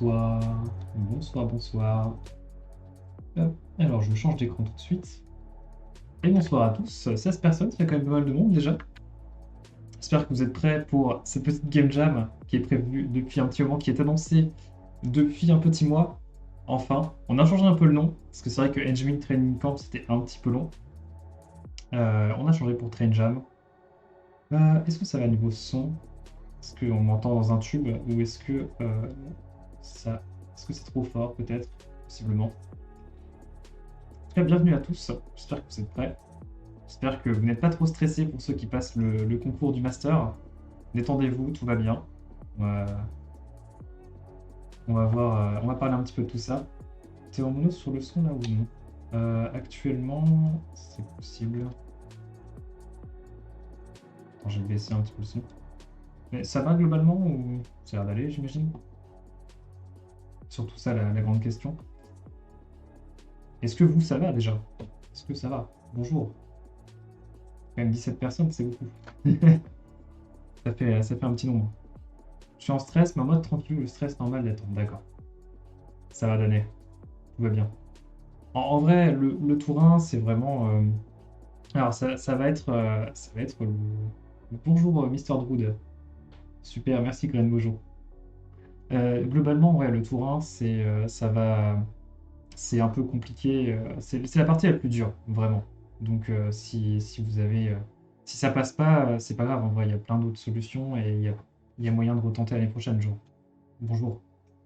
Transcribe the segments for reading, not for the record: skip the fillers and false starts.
Bonsoir, bonsoir, bonsoir. Hop. Alors, je change d'écran tout de suite. Et bonsoir à tous. 16 personnes, ça fait quand même pas mal de monde déjà. J'espère que vous êtes prêts pour cette petite game jam qui est prévue depuis un petit moment, qui est annoncée depuis un petit mois. Enfin, on a changé un peu le nom, parce que c'est vrai que Engineering Training Camp c'était un petit peu long. On a changé pour Train Jam. Est-ce que ça va niveau son? Est-ce qu'on m'entend dans un tube ou est-ce que ça... Est-ce que c'est trop fort peut-être? Possiblement. Très bienvenue à tous, j'espère que vous êtes prêts. J'espère que vous n'êtes pas trop stressés pour ceux qui passent le concours du master. Détendez-vous, tout va bien. On va, on va voir, on va parler un petit peu de tout ça. T'es en mono sur le son là ou non? Actuellement, c'est possible. Attends, j'ai baissé un petit peu le son. Mais ça va globalement ou ça a l'air d'aller, j'imagine? Surtout ça, la grande question. Est-ce que vous, ça va déjà? Est-ce que ça va? Bonjour. Quand même 17 personnes, c'est beaucoup. Ça fait un petit nombre. Je suis en stress, mais en mode tranquille, le stress normal d'attendre. D'accord. Ça va donner. Tout va bien. En vrai, le tour 1, c'est vraiment. Alors, ça va être bonjour, Mister Drood. Super, merci, Gren Bojo. Globalement, ouais, le tour 1, ça va. C'est un peu compliqué. C'est la partie la plus dure, vraiment. Donc, si vous avez. Si ça passe pas, c'est pas grave. En vrai, il y a plein d'autres solutions et il y a moyen de retenter l'année prochaine, genre. Bonjour.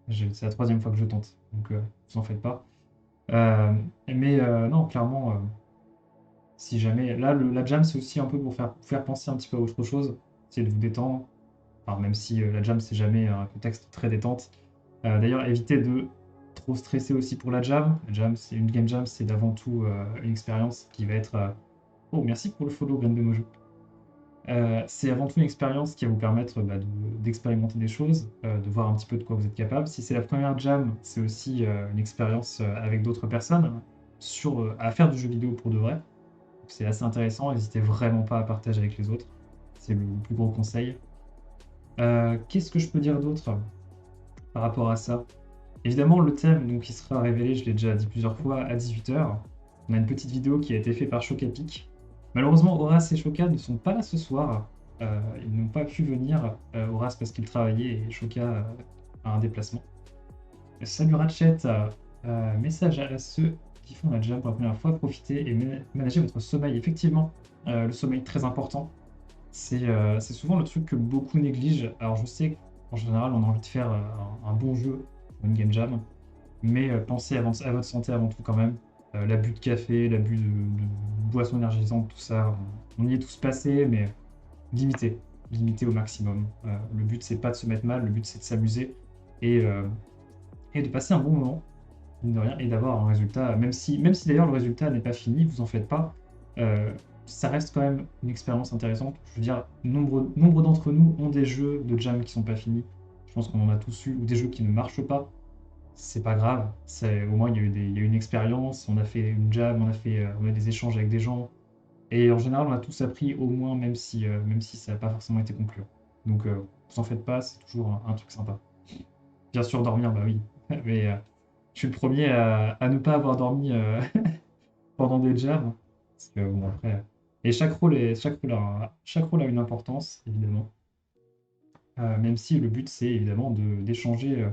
C'est la troisième fois que je tente, donc vous en faites pas. Euh, mais non, clairement, si jamais. Là, la jam, c'est aussi un peu pour faire penser un petit peu à autre chose, essayer de vous détendre. Alors, même si la jam, c'est jamais un contexte très détente. D'ailleurs, évitez de trop stresser aussi pour la jam. La jam, c'est une game jam, c'est d'avant tout une expérience qui va être. Oh, merci pour le follow, Graine de Mojo. C'est avant tout une expérience qui va vous permettre d'expérimenter des choses, de voir un petit peu de quoi vous êtes capable. Si c'est la première jam, c'est aussi une expérience avec d'autres personnes à faire du jeu vidéo pour de vrai. C'est assez intéressant, n'hésitez vraiment pas à partager avec les autres. C'est le plus gros conseil. Qu'est-ce que je peux dire d'autre par rapport à ça? Évidemment, le thème donc, qui sera révélé, je l'ai déjà dit plusieurs fois, à 18h. On a une petite vidéo qui a été faite par Chocapic. Malheureusement, Horace et Choca ne sont pas là ce soir. Ils n'ont pas pu venir. Horace parce qu'il travaillait et Choca a un déplacement. Salut Ratchet, message à ceux qui font la jam pour la première fois, profitez et managez votre sommeil. Effectivement, le sommeil très important. C'est souvent le truc que beaucoup négligent. Alors je sais qu'en général, on a envie de faire un bon jeu, une game jam, mais pensez à votre santé avant tout quand même. L'abus de café, l'abus de boissons énergisantes, tout ça, on y est tous passés, mais limitez, limitez au maximum. Le but, c'est pas de se mettre mal, le but, c'est de s'amuser et de passer un bon moment, mine de rien, et d'avoir un résultat, même si d'ailleurs le résultat n'est pas fini, vous en faites pas, euh, ça reste quand même une expérience intéressante. Je veux dire, nombre d'entre nous ont des jeux de jam qui sont pas finis. Je pense qu'on en a tous eu, ou des jeux qui ne marchent pas. C'est pas grave. Au moins, il y a eu une expérience, on a fait une jam, on a des échanges avec des gens. Et en général, on a tous appris au moins, même si ça n'a pas forcément été concluant. Donc, vous en faites pas, c'est toujours un truc sympa. Bien sûr, dormir, bah oui. Mais je suis le premier à ne pas avoir dormi pendant des jams. Parce que bon, après. Et chaque rôle a une importance, évidemment. Même si le but, c'est évidemment d'échanger.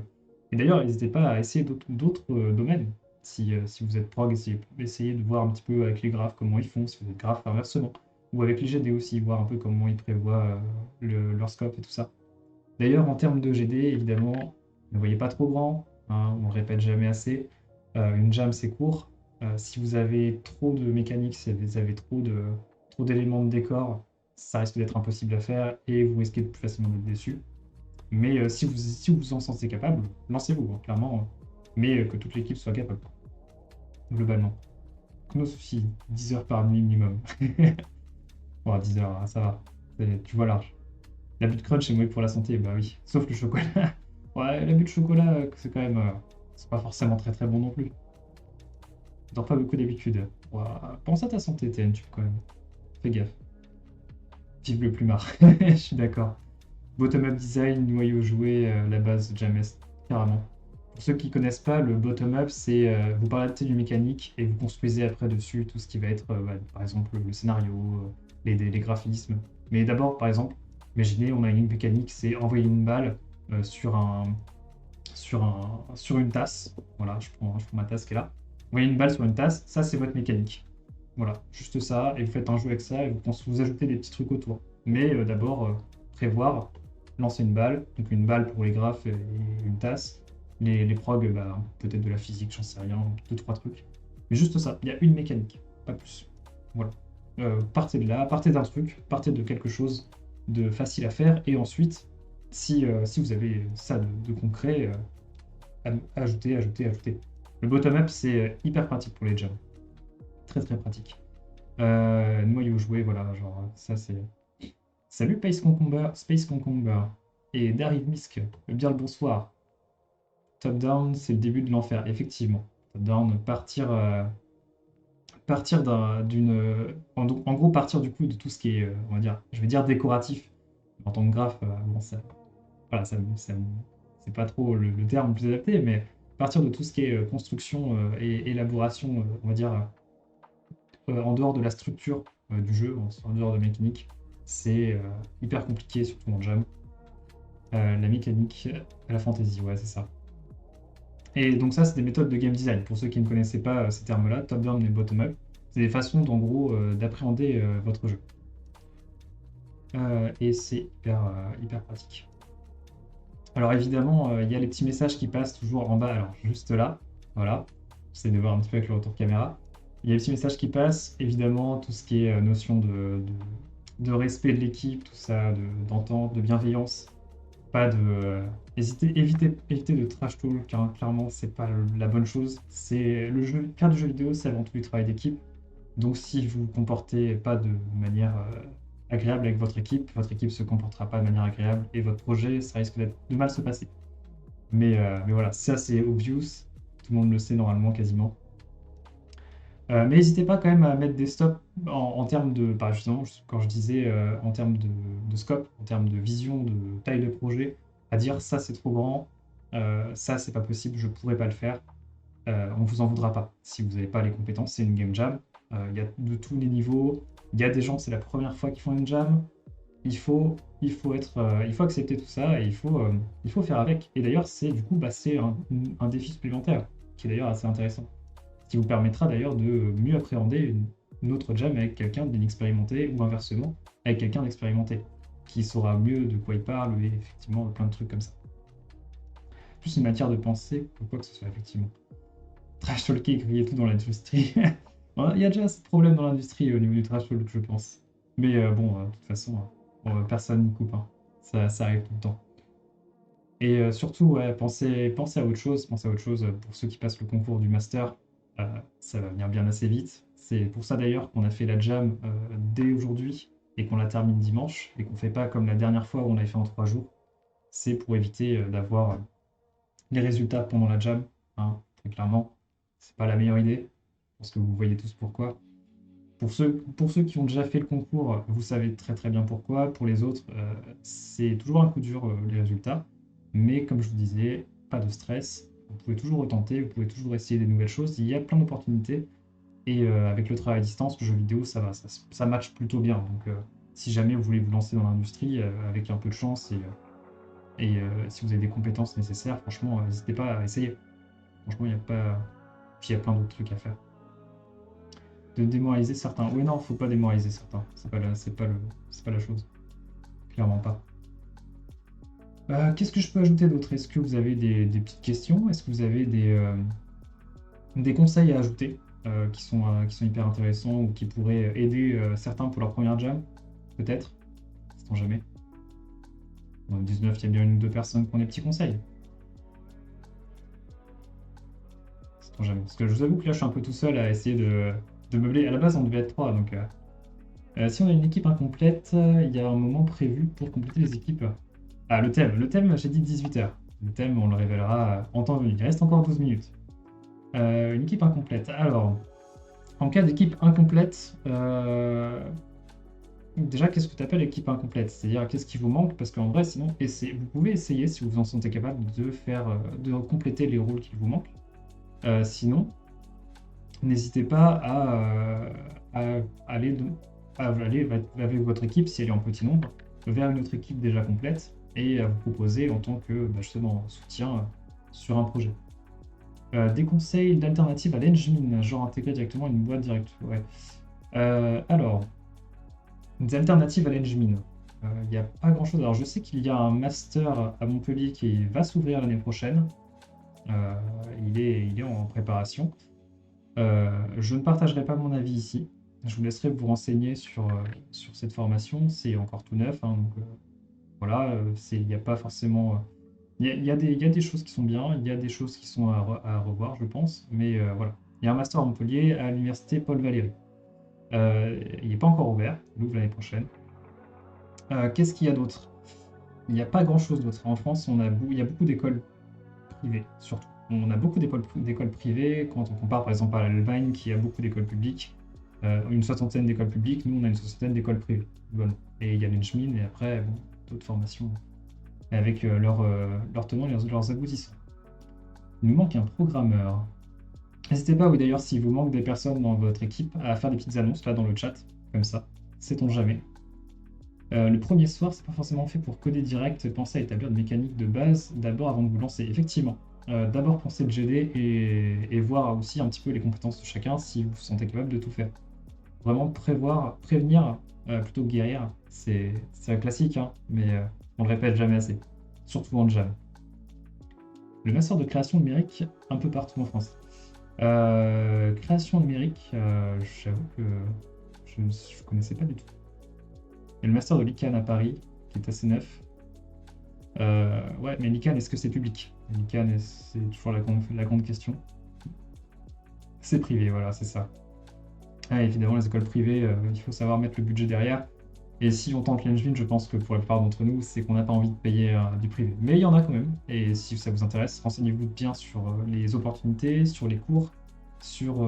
Et d'ailleurs, n'hésitez pas à essayer d'autres domaines. Si vous êtes prog, essayez de voir un petit peu avec les graphes comment ils font, si vous êtes graphe inversement. Ou avec les GD aussi, voir un peu comment ils prévoient leur scope et tout ça. D'ailleurs, en termes de GD, évidemment, ne voyez pas trop grand, hein, on le répète jamais assez. Une jam, c'est court. Si vous avez trop de mécaniques, si vous avez trop d'éléments de décor, ça risque d'être impossible à faire et vous risquez de plus facilement d'être déçu. Mais si vous vous en sentez capable, lancez-vous, hein, clairement. Mais que toute l'équipe soit capable, globalement. Nos soucis, 10 heures par nuit minimum. Bon, 10 heures, hein, ça va. Tu vois large. L'abus de crunch est mauvais pour la santé, bah oui. Sauf le chocolat. Ouais, l'abus de chocolat, c'est quand même. C'est pas forcément très très bon non plus. Dors pas beaucoup d'habitude. Ouais, pense à ta santé, TNTube, quand même. Fais gaffe. Vive le plumard. Je suis d'accord. Bottom-up design, noyau joué, la base James. Carrément. Pour ceux qui ne connaissent pas, le bottom-up, c'est vous parlez du mécanique et vous construisez après dessus tout ce qui va être, par exemple, le scénario, les graphismes. Mais d'abord, par exemple, imaginez, on a une mécanique, c'est envoyer une balle sur sur une tasse. Voilà, je prends ma tasse qui est là. Envoyer une balle sur une tasse, ça c'est votre mécanique. Voilà, juste ça, et vous faites un jeu avec ça, et vous ajoutez des petits trucs autour. Mais d'abord, prévoir, lancer une balle, donc une balle pour les graphes et une tasse. Les progs, bah, peut-être de la physique, j'en sais rien, deux, trois trucs. Mais juste ça, il y a une mécanique, pas plus. Voilà. Partez de là, partez d'un truc, partez de quelque chose de facile à faire, et ensuite, si vous avez ça de concret, ajoutez, ajoutez, ajoutez. Le bottom-up, c'est hyper pratique pour les jams. Très très pratique. Noyau joué, voilà, genre, ça c'est. Salut Space Concomber et Dariv Misk, bien le bonsoir. Top down, c'est le début de l'enfer, effectivement. Top down, partir d'une. En gros, partir du coup de tout ce qui est, on va dire, je vais dire décoratif. En tant que graphe, bon, ça, voilà, c'est pas trop le terme le plus adapté, mais partir de tout ce qui est construction et élaboration, on va dire, en dehors de la structure du jeu, en dehors de mécanique, c'est hyper compliqué, surtout en jam. La mécanique, la fantasy, ouais, c'est ça. Et donc ça, c'est des méthodes de game design. Pour ceux qui ne connaissaient pas ces termes-là, top-down et bottom-up, c'est des façons, en gros, d'appréhender votre jeu. Et c'est hyper pratique. Alors évidemment, il y a les petits messages qui passent toujours en bas, alors juste là, voilà. J'essaie de voir un petit peu avec le retour caméra. Il y a les petits messages qui passent, évidemment, tout ce qui est notion de respect de l'équipe, tout ça, d'entente, de bienveillance. Pas de. Éviter de trash talk, car clairement, c'est pas la bonne chose. C'est le jeu, faire du jeu vidéo, c'est avant tout du travail d'équipe. Donc si vous vous comportez pas de manière agréable avec votre équipe se comportera pas de manière agréable et votre projet, ça risque de mal se passer. Mais voilà, ça c'est obvious, tout le monde le sait normalement quasiment. Mais n'hésitez pas quand même à mettre des stops en termes de, bah, justement, quand je disais en termes de scope, en termes de vision, de taille de projet, à dire ça c'est trop grand, ça c'est pas possible, je pourrais pas le faire. On vous en voudra pas si vous n'avez pas les compétences. C'est une game jam. Il y a de tous les niveaux. Il y a des gens, c'est la première fois qu'ils font une jam. Il faut accepter tout ça et il faut faire avec. Et d'ailleurs, c'est du coup, bah, c'est un défi supplémentaire qui est d'ailleurs assez intéressant, qui vous permettra d'ailleurs de mieux appréhender une autre jam avec quelqu'un d'inexpérimenté ou inversement avec quelqu'un d'expérimenté qui saura mieux de quoi il parle et effectivement plein de trucs comme ça. Plus une matière de pensée que quoi que ce soit effectivement. Trash talker, griller tout dans l'industrie. Il y a déjà ce problème dans l'industrie au niveau du trash talk, je pense. Mais bon, de toute façon, personne n'y coupe, hein. Ça arrive tout le temps. Et surtout, ouais, pensez à autre chose. Pensez à autre chose pour ceux qui passent le concours du master. Ça va venir bien assez vite. C'est pour ça d'ailleurs qu'on a fait la jam dès aujourd'hui et qu'on la termine dimanche et qu'on ne fait pas comme la dernière fois où on l'avait fait en 3 jours. C'est pour éviter d'avoir les résultats pendant la jam, hein, très clairement. C'est pas la meilleure idée. Je pense que vous voyez tous pourquoi. Pour ceux qui ont déjà fait le concours, vous savez très très bien pourquoi. Pour les autres, c'est toujours un coup dur les résultats. Mais comme je vous disais, pas de stress. Vous pouvez toujours retenter, vous pouvez toujours essayer des nouvelles choses. Il y a plein d'opportunités. Et avec le travail à distance, le jeu vidéo, ça va, ça match plutôt bien. Donc si jamais vous voulez vous lancer dans l'industrie avec un peu de chance et si vous avez des compétences nécessaires, franchement, n'hésitez pas à essayer. Franchement, il n'y a pas. Puis il y a plein d'autres trucs à faire. De démoraliser certains. Oui, non, faut pas démoraliser certains. C'est pas la chose. Clairement pas. Qu'est-ce que je peux ajouter d'autre? Est-ce que vous avez des petites questions? Est-ce que vous avez des conseils à ajouter qui sont hyper intéressants ou qui pourraient aider certains pour leur première jam? Peut-être. Sait-on jamais. Dans le 19, il y a bien une ou deux personnes qui ont des petits conseils. Sait-on jamais. Parce que je vous avoue que là, je suis un peu tout seul à essayer de meubler. À la base, on devait être 3, donc si on a une équipe incomplète, il y a un moment prévu pour compléter les équipes. Ah, le thème, j'ai dit 18h. Le thème, on le révélera en temps venu. Il reste encore 12 minutes. Une équipe incomplète. Alors, en cas d'équipe incomplète, déjà, qu'est-ce que tu appelles équipe incomplète? C'est-à-dire, qu'est-ce qui vous manque? Parce qu'en vrai, sinon, vous pouvez essayer, si vous en sentez capable, de compléter les rôles qui vous manquent. Sinon, n'hésitez pas à aller, avec votre équipe, si elle est en petit nombre, vers une autre équipe déjà complète et à vous proposer en tant que justement soutien sur un projet. Des conseils d'alternatives à l'Engmin, genre intégrer directement une boîte directe. Ouais. Alors, des alternatives à l'Engmin. Il n'y a pas grand-chose. Alors, je sais qu'il y a un master à Montpellier qui va s'ouvrir l'année prochaine. Euh, il est en préparation. Je ne partagerai pas mon avis ici. Je vous laisserai vous renseigner sur cette formation. C'est encore tout neuf, hein, donc voilà, il n'y a pas forcément. Il y a des choses qui sont bien, il y a des choses qui sont à revoir, je pense, mais voilà. Il y a un master à Montpellier à l'université Paul Valéry. Il n'est pas encore ouvert, il ouvre l'année prochaine. Qu'est-ce qu'il y a d'autre? Il n'y a pas grand-chose d'autre. En France, il y a beaucoup d'écoles privées, surtout. On a beaucoup d'écoles privées quand on compare par exemple à l'Allemagne qui a beaucoup d'écoles publiques. Une soixantaine d'écoles publiques, nous on a une soixantaine d'écoles privées. Voilà. Et il y a l'Enchmin et après bon, d'autres formations avec leurs tenants et leurs aboutissants. Il nous manque un programmeur. N'hésitez pas, oui d'ailleurs, s'il vous manque des personnes dans votre équipe, à faire des petites annonces là dans le chat, comme ça, sait-on jamais. Le premier soir, c'est pas forcément fait pour coder direct, pensez à établir une mécanique de base d'abord avant de vous lancer. Effectivement, d'abord pensez le GD et voir aussi un petit peu les compétences de chacun si vous vous sentez capable de tout faire. Vraiment prévenir plutôt que guérir, c'est un classique, hein, mais on le répète jamais assez, surtout en Java. Le master de création numérique un peu partout en France. Création numérique, j'avoue que je ne connaissais pas du tout. Il y a le master de l'ICANN à Paris, qui est assez neuf. Ouais, mais l'ICANN, est-ce que c'est public? L'ICANN, c'est toujours la grande question. C'est privé, voilà, c'est ça. Ah, évidemment, les écoles privées, il faut savoir mettre le budget derrière. Et si on tente l'Engine, je pense que pour la plupart d'entre nous, c'est qu'on n'a pas envie de payer du privé. Mais il y en a quand même. Et si ça vous intéresse, renseignez-vous bien sur les opportunités, sur les cours, sur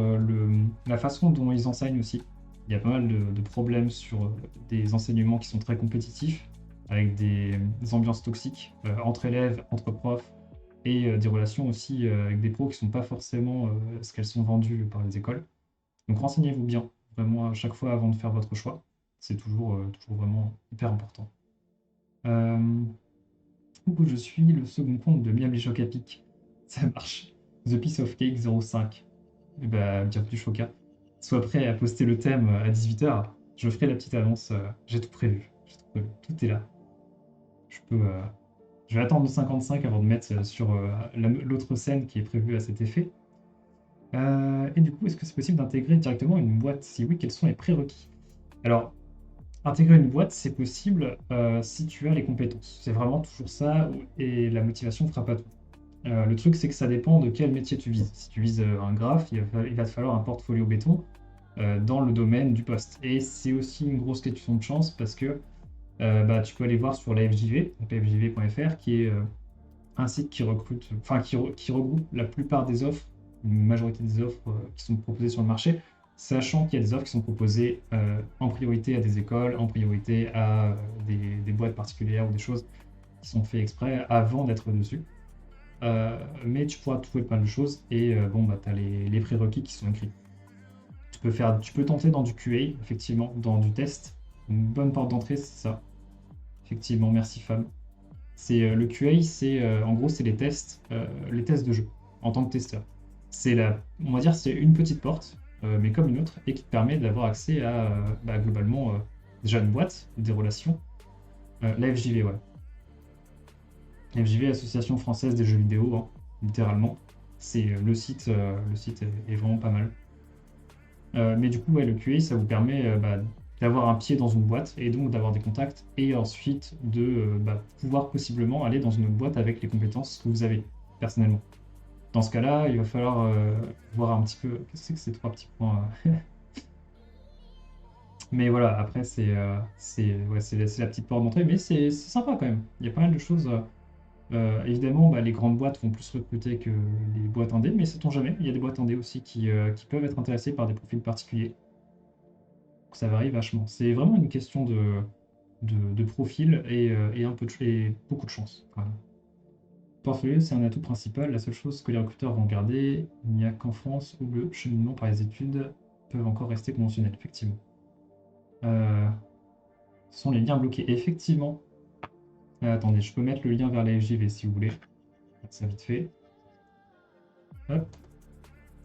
la façon dont ils enseignent aussi. Il y a pas mal de problèmes sur des enseignements qui sont très compétitifs, avec des ambiances toxiques entre élèves, entre profs, et des relations aussi avec des pros qui ne sont pas forcément ce qu'elles sont vendues par les écoles. Donc renseignez-vous bien, vraiment à chaque fois avant de faire votre choix. C'est toujours vraiment hyper important. Coucou, je suis le second compte de Miami Chocapic. Ça marche. The Piece of Cake 05. Et bah, bienvenue Choca. Sois prêt à poster le thème à 18h. Je ferai la petite annonce. J'ai tout prévu. Tout est là. Je peux, je vais attendre le 55 avant de mettre sur l'autre scène qui est prévue à cet effet. Et du coup, est-ce que c'est possible d'intégrer directement une boîte? Si oui, quels sont les prérequis? Alors, intégrer une boîte, c'est possible si tu as les compétences. C'est vraiment toujours ça, et la motivation ne fera pas tout. Le truc, c'est que ça dépend de quel métier tu vises. Si tu vises un graphe, il va te falloir un portfolio béton dans le domaine du poste. Et c'est aussi une grosse question de chance parce que tu peux aller voir sur la FJV, donc fjv.fr, qui est un site qui recrute, enfin qui regroupe la plupart des offres, une majorité des offres qui sont proposées sur le marché, sachant qu'il y a des offres qui sont proposées en priorité à des écoles, en priorité à des boîtes particulières ou des choses qui sont faites exprès avant d'être dessus. Mais tu pourras trouver plein de choses et tu as les prérequis qui sont écrits. Tu peux tenter dans du QA, effectivement, dans du test. Une bonne porte d'entrée, c'est ça. Effectivement, merci Fab. C'est le QA, en gros, c'est les tests de jeu en tant que testeur. On va dire, c'est une petite porte, mais comme une autre, et qui te permet d'avoir accès à globalement déjà une boîte, des relations. La FJV, ouais. La FJV, Association française des jeux vidéo, hein, littéralement. C'est le site est vraiment pas mal. Mais du coup, ouais, le QA, ça vous permet d'avoir un pied dans une boîte et donc d'avoir des contacts et ensuite de pouvoir possiblement aller dans une autre boîte avec les compétences que vous avez personnellement. Dans ce cas-là, il va falloir voir un petit peu. Qu'est-ce que c'est que ces trois petits points? Mais voilà, après, ouais, c'est la petite porte d'entrée, mais c'est sympa quand même. Il y a pas mal de choses. Évidemment, les grandes boîtes vont plus recruter que les boîtes indé, mais sait-on jamais. Il y a des boîtes indé aussi qui peuvent être intéressées par des profils particuliers. Donc ça varie vachement. C'est vraiment une question de profil et un peu et beaucoup de chance, quand même. Portfolio, c'est un atout principal. La seule chose que les recruteurs vont garder, il n'y a qu'en France où le cheminement par les études peuvent encore rester conventionnel, effectivement. Ce sont les liens bloqués. Effectivement. Attendez, je peux mettre le lien vers la FGV si vous voulez. Ça vite fait. Hop.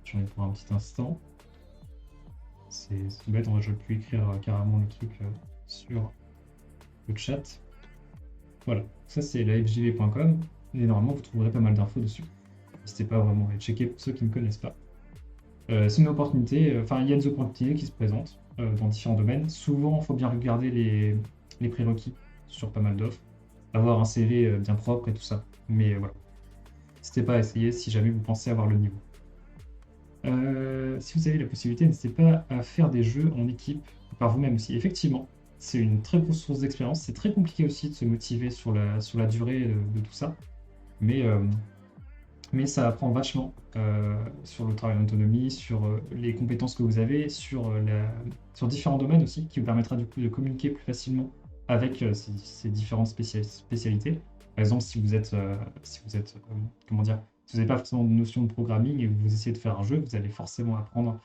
J'en ai pour un petit instant. C'est bête, en vrai, je peux écrire carrément le truc sur le chat. Voilà, ça c'est la fjv.com. Et normalement, vous trouverez pas mal d'infos dessus. N'hésitez pas vraiment à les checker pour ceux qui ne connaissent pas. C'est une opportunité, enfin, il y a des opportunités qui se présentent dans différents domaines. Souvent, il faut bien regarder les prérequis sur pas mal d'offres. Avoir un CV bien propre et tout ça. Mais voilà. N'hésitez pas à essayer si jamais vous pensez avoir le niveau. Si vous avez la possibilité, n'hésitez pas à faire des jeux en équipe par vous-même aussi. Effectivement, c'est une très grosse source d'expérience. C'est très compliqué aussi de se motiver sur la durée de tout ça. Mais ça apprend vachement sur le travail en autonomie, sur les compétences que vous avez, sur différents domaines aussi, qui vous permettra du coup de communiquer plus facilement avec ces différentes spécialités. Par exemple, si vous êtes, comment dire, si vous n'avez pas forcément de notion de programming et que vous essayez de faire un jeu, vous allez forcément apprendre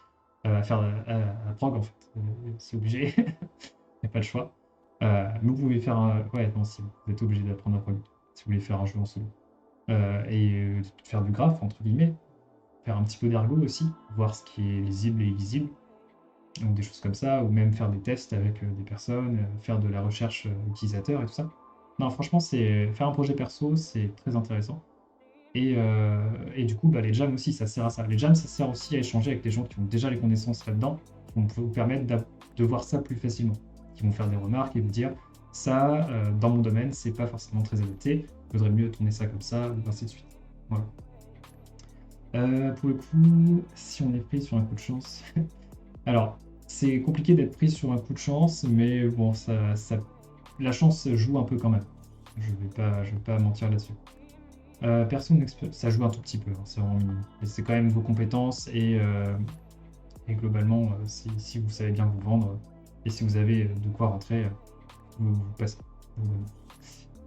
à faire à prog en fait. C'est obligé, il n'y a pas le choix. Mais vous pouvez faire un... Ouais, non, si vous êtes obligé d'apprendre à prog si vous voulez faire un jeu en solo. Faire du graphe, entre guillemets, faire un petit peu d'ergo aussi, voir ce qui est lisible et illisible, ou des choses comme ça, ou même faire des tests avec des personnes, faire de la recherche utilisateur et tout ça. Non, franchement, faire un projet perso, c'est très intéressant. Et du coup, bah, les jams aussi, ça sert à ça. Les jams, ça sert aussi à échanger avec les gens qui ont déjà les connaissances là-dedans, qui vont vous permettre de voir ça plus facilement, qui vont faire des remarques et vous dire, ça, dans mon domaine, c'est pas forcément très adapté, il faudrait mieux tourner ça comme ça, ou ainsi de suite. Voilà. Pour le coup, si on est pris sur un coup de chance... Alors, c'est compliqué d'être pris sur un coup de chance, mais bon, la chance joue un peu quand même. Je vais pas mentir là-dessus. Perso, ça joue un tout petit peu, hein, c'est vraiment minime. Mais c'est quand même vos compétences et globalement, si vous savez bien vous vendre et si vous avez de quoi rentrer, vous passez.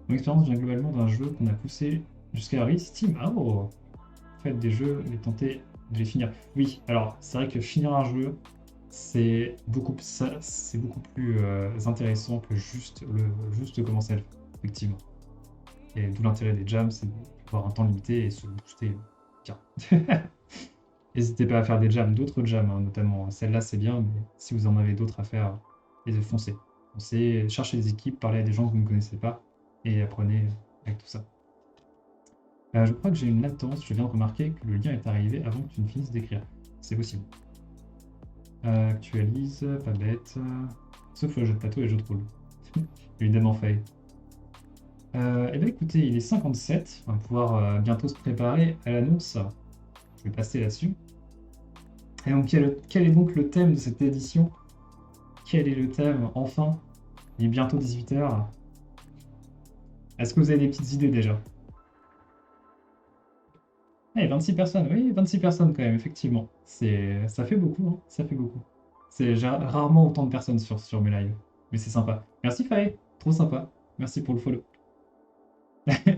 Mon expérience vient globalement d'un jeu qu'on a poussé jusqu'à la release Steam. Ah, oh, faites des jeux, les tenter de les finir. Oui, alors c'est vrai que finir un jeu, c'est beaucoup plus intéressant que juste commencer à le faire, effectivement. Et d'où l'intérêt des jams, c'est d'avoir un temps limité et se booster bien. N'hésitez pas à faire des jams, d'autres jams, hein, notamment. Celle-là, c'est bien, mais si vous en avez d'autres à faire, foncez. Foncez, cherchez des équipes, parlez à des gens que vous ne connaissez pas et apprenez avec tout ça. Je crois que j'ai une latence. Je viens de remarquer que le lien est arrivé avant que tu ne finisses d'écrire. C'est possible. Actualise, pas bête. Sauf le jeu de plateau et le jeu de rôle. Évidemment, fait. Eh bien, écoutez, il est 57. On va pouvoir bientôt se préparer à l'annonce. Je vais passer là-dessus. Et donc, quel est donc le thème de cette édition? Quel est le thème? Enfin, il est bientôt 18h. Est-ce que vous avez des petites idées déjà? Eh, 26 personnes, oui, 26 personnes quand même, effectivement. Ça fait beaucoup, hein, ça fait beaucoup. J'ai rarement autant de personnes sur mes lives, mais c'est sympa. Merci Faye, trop sympa. Merci pour le follow.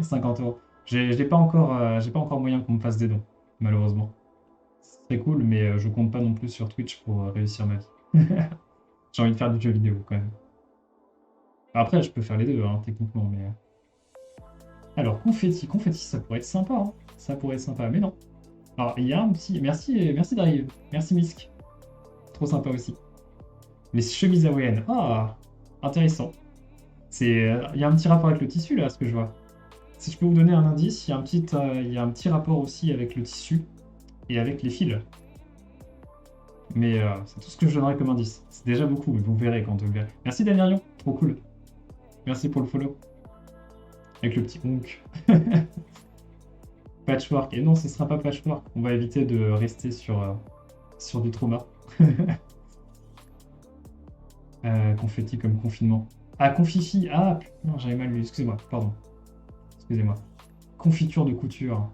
50 euros. J'ai pas encore moyen qu'on me fasse des dons, malheureusement. C'est très cool, mais je compte pas non plus sur Twitch pour réussir ma vie. J'ai envie de faire du jeu vidéo quand même. Après, je peux faire les deux, hein, techniquement, mais... Alors, confetti, ça pourrait être sympa, hein. Ça pourrait être sympa, mais non. Alors, il y a un petit... Merci Darive. Merci Misk. Trop sympa aussi. Les chemises hawaïennes. Ah, intéressant. Il y a un petit rapport avec le tissu, là, ce que je vois. Si je peux vous donner un indice, il y a un petit rapport aussi avec le tissu et avec les fils. Mais c'est tout ce que je donnerais comme indice. C'est déjà beaucoup, mais vous verrez quand vous verrez. Merci Danielion, trop cool. Merci pour le follow. Avec le petit honk. Patchwork. Et non, ce sera pas patchwork. On va éviter de rester sur du trauma. Confetti comme confinement. Ah, confifi. Ah, putain, j'avais mal lu. Excusez-moi, pardon. Excusez-moi. Confiture de couture.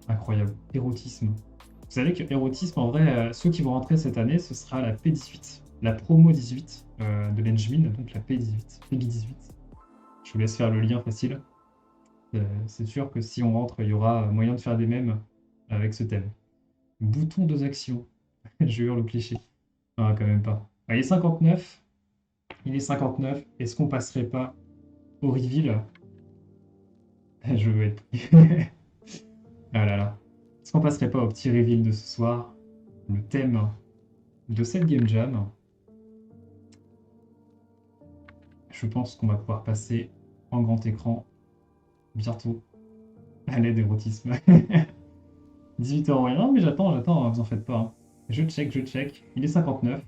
Incroyable. Érotisme. Vous savez que érotisme, en vrai, ceux qui vont rentrer cette année, ce sera la P18. la promo 18 de l'Engmin, donc la P18, Peggy 18. Je vous laisse faire le lien facile. C'est sûr que si on rentre, il y aura moyen de faire des mèmes avec ce thème. Bouton 2 actions. Je hurle le cliché. Ah, quand même pas. Ah, il est 59. Il est 59. Est-ce qu'on passerait pas au reveal? Je veux être pris. Ah là là. Est-ce qu'on passerait pas au petit reveal de ce soir? Le thème de cette Game Jam. Je pense qu'on va pouvoir passer en grand écran bientôt à l'aide érotisme. 18h rien. Non, mais j'attends, hein, vous en faites pas, hein. Je check, je check. Il est 59.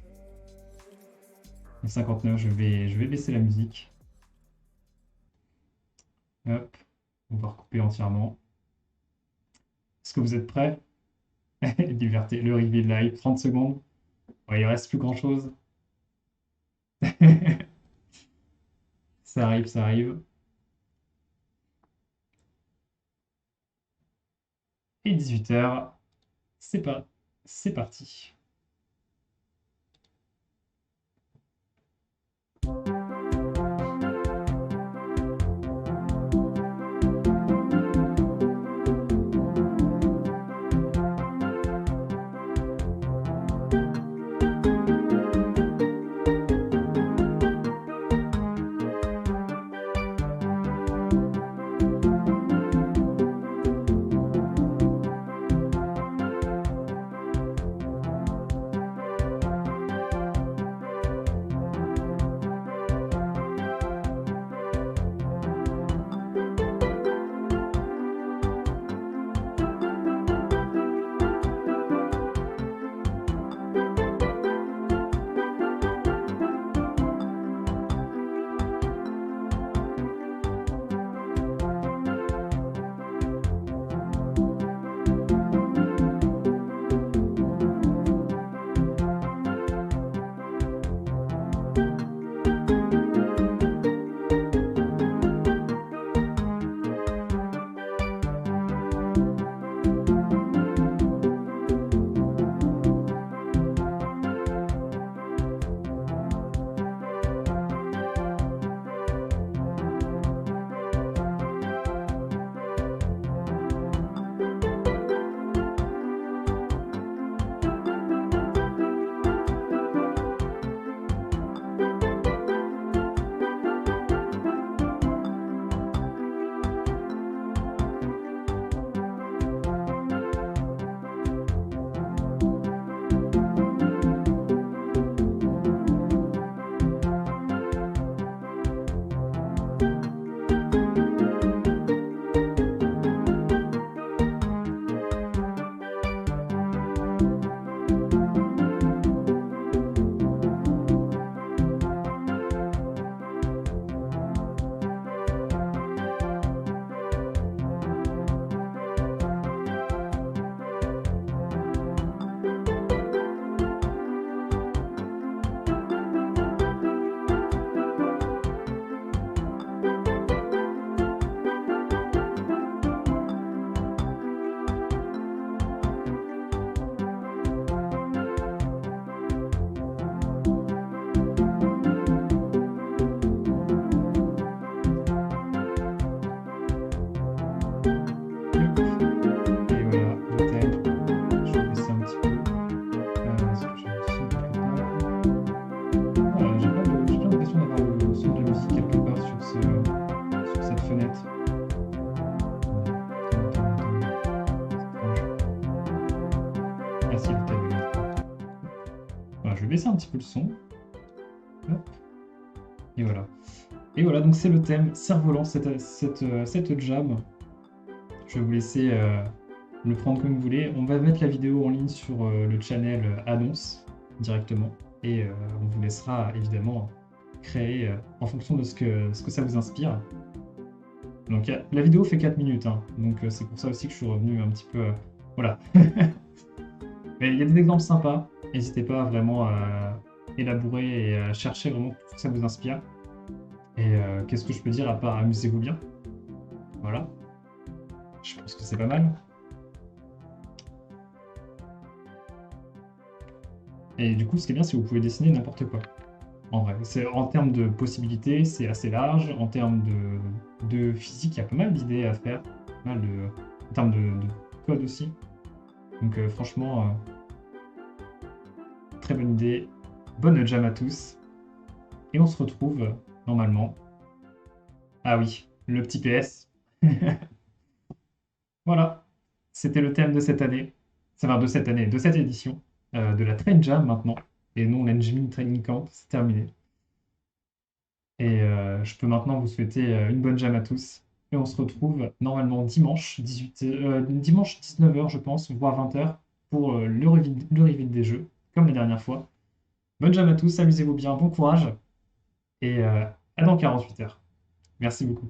Il est 59, je vais baisser la musique. Hop, on va recouper entièrement. Est-ce que vous êtes prêts? Liberté, le reveal live, 30 secondes. Ouais, il reste plus grand-chose. Ça arrive, ça arrive. Et 18h, c'est parti. Et voilà, le thème. Je vais baisser un petit peu. Est-ce que j'ai le son quelque part? Voilà, j'ai pas l'impression d'avoir le son de la musique quelque part sur cette fenêtre. Attendez. C'est étrange. Ah si, le thème est là. Voilà, je vais baisser un petit peu le son. Hop. Et voilà. Et voilà, donc c'est le thème Cerf-Volant, cette jam. Je vais vous laisser le prendre comme vous voulez. On va mettre la vidéo en ligne sur le channel annonce directement. Et on vous laissera évidemment créer en fonction de ce que ça vous inspire. Donc la vidéo fait 4 minutes, hein, donc c'est pour ça aussi que je suis revenu un petit peu... voilà. Mais il y a des exemples sympas. N'hésitez pas vraiment à élaborer et à chercher vraiment tout ce que ça vous inspire. Et qu'est-ce que je peux dire à part amusez-vous bien? Voilà. Je pense que c'est pas mal. Et du coup, ce qui est bien, c'est que vous pouvez dessiner n'importe quoi. En vrai, en termes de possibilités, c'est assez large. En termes de physique, il y a pas mal d'idées à faire. Pas mal en termes de code aussi. Donc franchement, très bonne idée. Bonne jam à tous. Et on se retrouve normalement. Ah oui, le petit PS. Voilà, c'était le thème de cette année. Ça va de cette année, de cette édition, de la Train Jam maintenant. Et non l'Engine Training Camp, c'est terminé. Et je peux maintenant vous souhaiter une bonne jam à tous. Et on se retrouve normalement dimanche 19h, je pense, voire 20h, pour le reveal des jeux, comme les dernières fois. Bonne jam à tous, amusez-vous bien, bon courage, et à dans 48 heures. Merci beaucoup.